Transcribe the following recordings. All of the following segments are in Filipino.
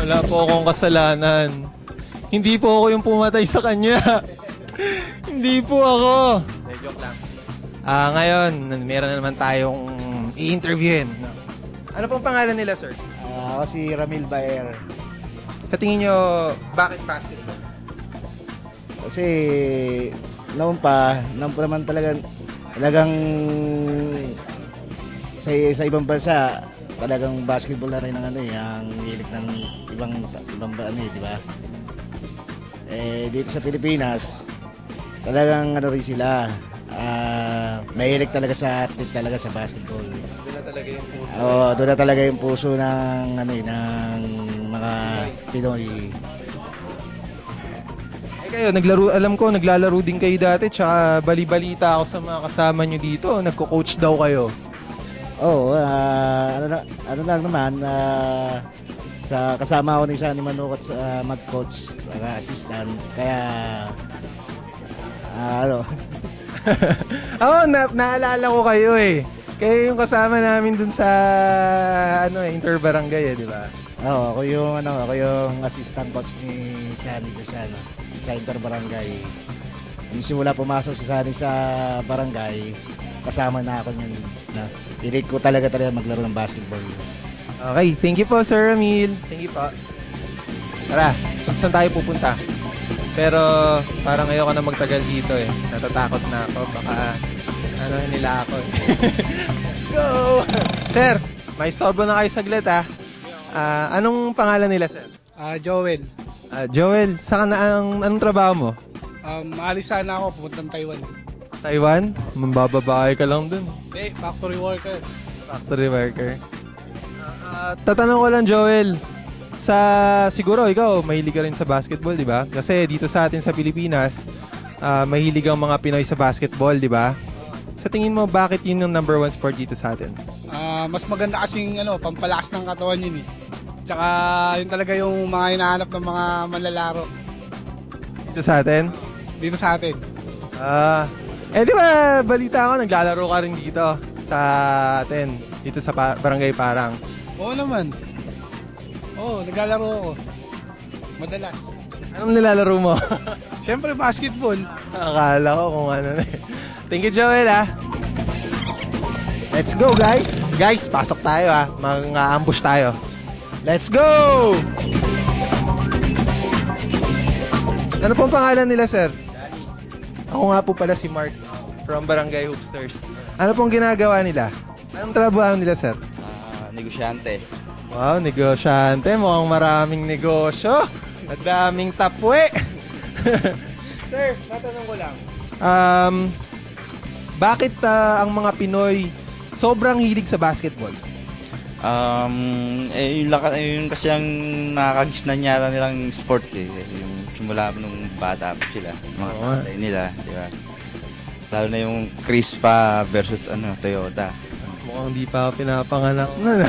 Wala po akong kasalanan. Hindi po ako yung pumatay sa kanya. Hindi po ako. Joke lang. Ngayon, meron na naman tayong i-interviewin. Ano pong pangalan nila, sir? Ako si Ramil Baer. Sa tingin nyo, bakit basketball? Kasi noon pa naman talagang sa ibang bansa talagang basketball na rin ang ang hilig ng ibang di ba? Dito sa Pilipinas talagang rin sila mahilig talaga sa athlete talaga sa basketball. Doon na talaga yung puso. Doon na talaga yung puso ng ng mga Pinoy. Kayo, alam ko, naglalaro din kayo dati, tsaka bali-balita ako sa mga kasama nyo dito. Nagko-coach daw kayo. Ano lang naman, sa kasama ako ni Sunny Manukot sa mag-coach, assistant. Kaya, naalala ko kayo eh. Kayo yung kasama namin dun sa interbarangay di ba? Ako yung assistant coach ni Sunny sa interbarangay. Yung simula pumasok si Sunny sa barangay, kasama na ako yun. Pilit ko talaga maglaro ng basketball. Okay, thank you po Sir Ramil. Thank you po. Tara, saan tayo pupunta? Pero parang ayoko na magtagal dito eh. Natatakot na ako. Baka nila ako eh. Let's go! Sir, may istorbo na kayo saglit ha. Anong pangalan nila, sir? Joel. Joel, saan anong trabaho mo? Maalis sana ako, pupuntang Taiwan. Taiwan? Mambababae ka lang dun. Factory worker. Factory worker. Tatanong ko lang, Joel. Siguro ikaw, mahilig ka rin sa basketball, di ba? Kasi dito sa atin sa Pilipinas, mahilig ang mga Pinoy sa basketball, di ba? Sa tingin mo, bakit yun yung number 1 sport dito sa atin? Mas maganda kasing pampalakas ng katawan yun eh. Tsaka yun talaga yung mga hinahanap ng mga manlalaro. Dito sa atin? Dito sa atin. Di ba balita ko, naglalaro ka rin dito sa atin, dito sa Barangay Parang. Oo naman. Naglalaro ako. Madalas. Anong nilalaro mo? Siyempre basketball. Akala ko kung ano na eh. Thank you, Joel ha. Let's go, guys. Guys, pasok tayo ha. Mga-ambush tayo. Let's go! Ano pong pangalan nila, sir? Ako nga po pala si Mark from Barangay Hoopsters. Ano pong ginagawa nila? Anong trabaho nila, sir? Negosyante. Wow, negosyante. Mukhang maraming negosyo. At daming tapwe. Sir, tatanong ko lang. Bakit ang mga Pinoy sobrang hilig sa basketball? Yun kasi ang nakakagisnan yata nilang sports eh. Yung simula nung bata pa sila, mga tatay nila, di ba? Lalo na yung Crispa versus Toyota. Mukhang di pa pinapanganak na.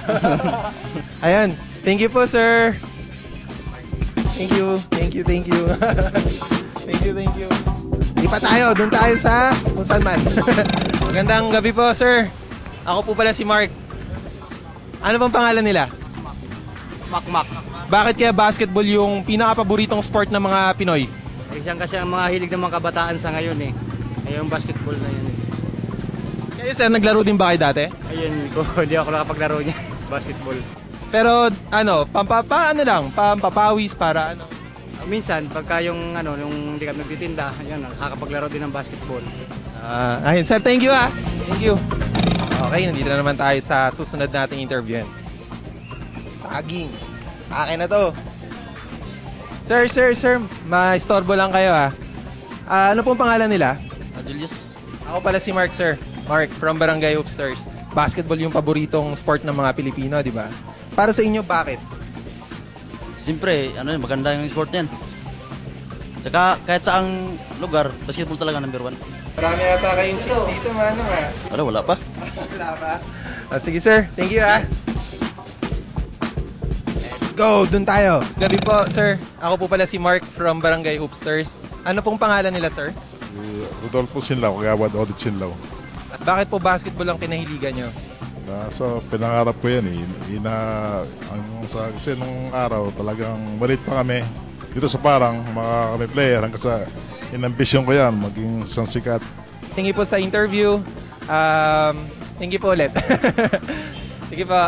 Ayan, thank you po sir. Thank you. Thank you. Di pa tayo, doon tayo sa kung saan man. Magandang gabi po sir. Ako po pala si Mark. Ano bang pangalan nila? Makmak. Bakit kaya basketball yung pinaka-paboritong sport ng mga Pinoy? Yan kasi ang mga hilig ng mga kabataan sa ngayon eh. Ayun, basketball na yun eh. Kayo sir, naglaro din ba kayo dati? Ayun, hindi ako nakapaglaro niya. Basketball. Pero pampapawis para ano? Minsan, pagka yung hindi kami nagtitinda, ayun, nakakapaglaro din ng basketball. Ayun sir, thank you ah. Thank you. Okay, nandito na naman tayo sa susunod nating interview. Saging. Akin na to. Sir, ma-istorbo lang kayo ha. Ano pong pangalan nila? Julius. Ako pala si Mark, sir. Mark from Barangay Hoopsters. Basketball yung paboritong sport ng mga Pilipino, di ba? Para sa inyo, bakit? Siyempre, maganda yung sport yan. Tsaka kahit saang lugar, basketball talaga number 1. Marami yata kayong chicks dito, manong ha? Wala pa. Wala pa? Sige sir, thank you ha. Let's go, dun tayo. Gabi po, sir. Ako po pala si Mark from Barangay Hoopsters. Ano pong pangalan nila, sir? Rodolfo Sinlaw, Kagawad Audit Sinlaw. At bakit po basketball ang pinahiligan nyo? So, pinangarap ko yan eh. Kasi nung araw talagang malit pa kami. Dito sa Parang, mga kami player, hanggang sa inambisyon ko yan, maging isang sikat. Thank you po sa interview. Thank you po ulit. Sige po.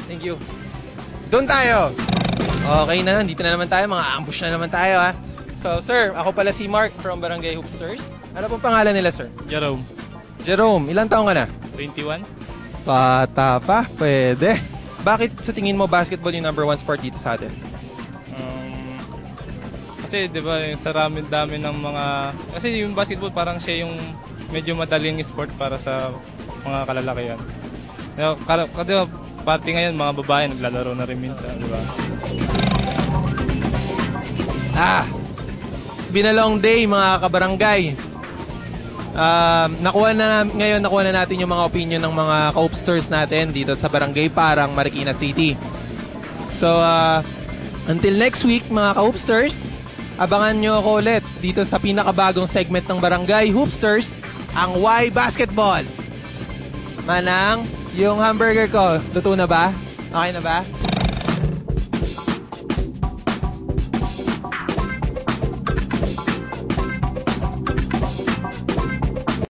Thank you. Doon tayo. Okay na, dito na naman tayo. Mga ambush na naman tayo ha. So sir, ako pala si Mark from Barangay Hoopsters. Ano pong pangalan nila sir? Jerome, Jerome, ilang taong ka na? 21. Bata pa, pwede. Bakit sa tingin mo basketball yung number 1 sport dito sa atin? Kasi 'di ba, sa dami ng mga kasi yung basketball parang siya yung medyo madaling sport para sa mga kalalakihan. Kasi pati ngayon mga babae naglalaro na rin minsan, 'di ba? It's been a long day mga kabarangay. Nakuha na natin yung mga opinion ng mga ka-Hoopsters natin dito sa Barangay Parang, Marikina City. So, until next week mga ka-Hoopsters, abangan nyo ako ulit dito sa pinakabagong segment ng Barangay Hoopsters, ang Why Basketball. Manang, yung hamburger ko, luto na ba? Okay na ba?